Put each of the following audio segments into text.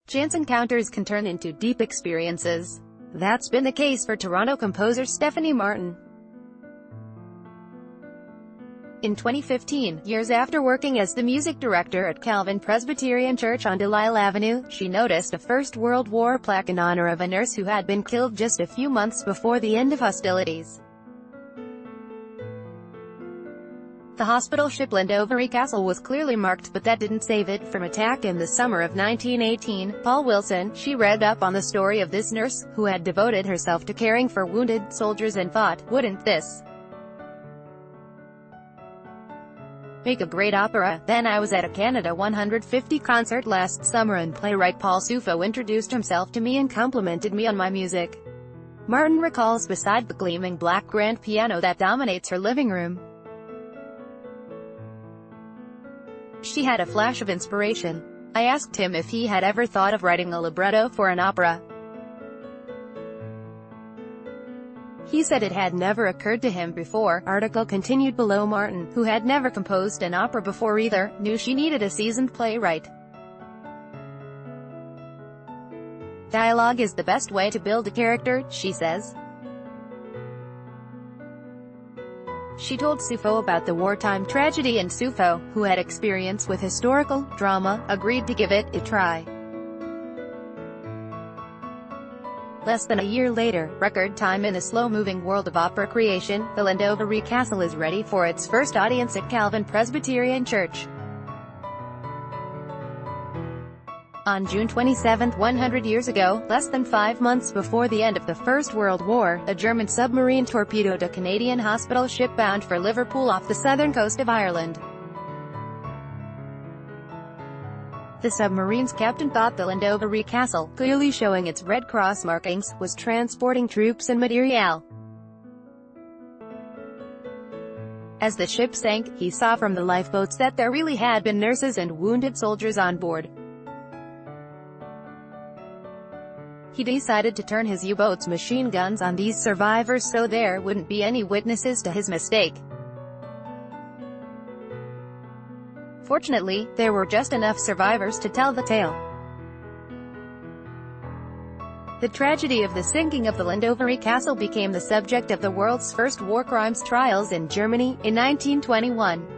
Chance encounters can turn into deep experiences. That's been the case for Toronto composer Stephanie Martin. In 2015, years after working as the music director at Calvin Presbyterian Church on Delisle Avenue, she noticed a First World War plaque in honor of a nurse who had been killed just a few months before the end of hostilities. The hospital ship Llandovery Castle was clearly marked, but that didn't save it from attack in the summer of 1918. Paul Wilson, she read up on the story of this nurse, who had devoted herself to caring for wounded soldiers and thought, wouldn't this make a great opera? Then I was at a Canada 150 concert last summer and playwright Paul Sufo introduced himself to me and complimented me on my music. Martin recalls, beside the gleaming black grand piano that dominates her living room, she had a flash of inspiration. I asked him if he had ever thought of writing a libretto for an opera. He said it had never occurred to him before. Article continued below. Martin, who had never composed an opera before either, knew she needed a seasoned playwright. Dialogue is the best way to build a character, she says. She told Sufo about the wartime tragedy, and Sufo, who had experience with historical drama, agreed to give it a try. Less than a year later, record time in the slow-moving world of opera creation, the Llandovery Castle is ready for its first audience at Calvin Presbyterian Church. On June 27, 100 years ago, less than 5 months before the end of the First World War, a German submarine torpedoed a Canadian hospital ship bound for Liverpool off the southern coast of Ireland. The submarine's captain thought the Llandovery Castle, clearly showing its Red Cross markings, was transporting troops and material. As the ship sank, he saw from the lifeboats that there really had been nurses and wounded soldiers on board. He decided to turn his U-boat's machine guns on these survivors so there wouldn't be any witnesses to his mistake. Fortunately, there were just enough survivors to tell the tale. The tragedy of the sinking of the Llandovery Castle became the subject of the world's first war crimes trials in Germany, in 1921.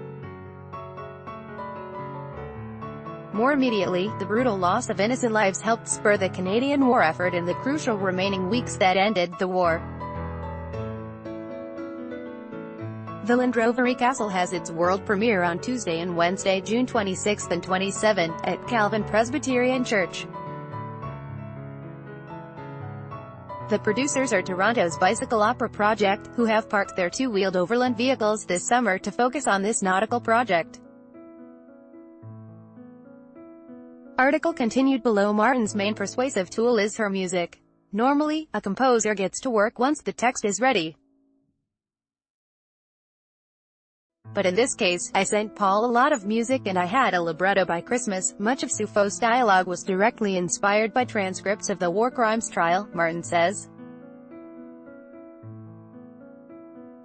More immediately, the brutal loss of innocent lives helped spur the Canadian war effort in the crucial remaining weeks that ended the war. The Llandovery Castle has its world premiere on Tuesday and Wednesday, June 26 and 27, at Calvin Presbyterian Church. The producers are Toronto's Bicycle Opera Project, who have parked their two-wheeled overland vehicles this summer to focus on this nautical project. Article continued below. Martin's main persuasive tool is her music. Normally, a composer gets to work once the text is ready. But in this case, I sent Paul a lot of music and I had a libretto by Christmas. Much of Sufo's dialogue was directly inspired by transcripts of the war crimes trial, Martin says.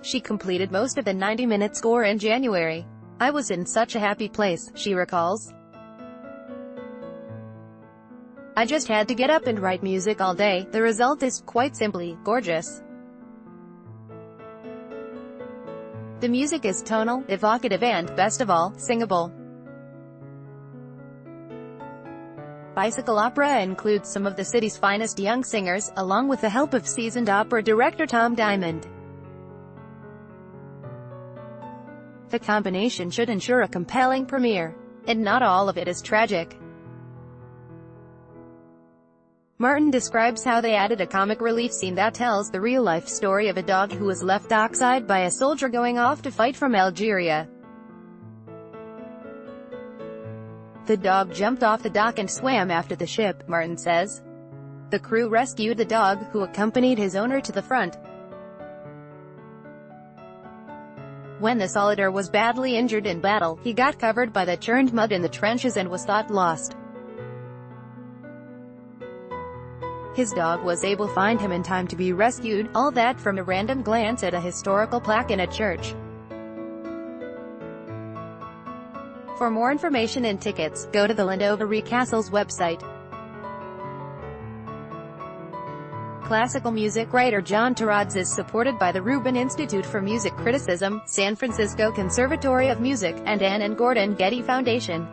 She completed most of the 90-minute score in January. I was in such a happy place, she recalls. I just had to get up and write music all day. The result is, quite simply, gorgeous. The music is tonal, evocative and, best of all, singable. Bicycle Opera includes some of the city's finest young singers, along with the help of seasoned opera director Tom Diamond. The combination should ensure a compelling premiere. And not all of it is tragic. Martin describes how they added a comic relief scene that tells the real-life story of a dog who was left dockside by a soldier going off to fight from Algeria. The dog jumped off the dock and swam after the ship, Martin says. The crew rescued the dog, who accompanied his owner to the front. When the soldier was badly injured in battle, he got covered by the churned mud in the trenches and was thought lost. His dog was able to find him in time to be rescued, all that from a random glance at a historical plaque in a church. For more information and tickets, go to the Llandovery Castle's website. Classical music writer John Torrades is supported by the Rubin Institute for Music Criticism, San Francisco Conservatory of Music, and Ann and Gordon Getty Foundation.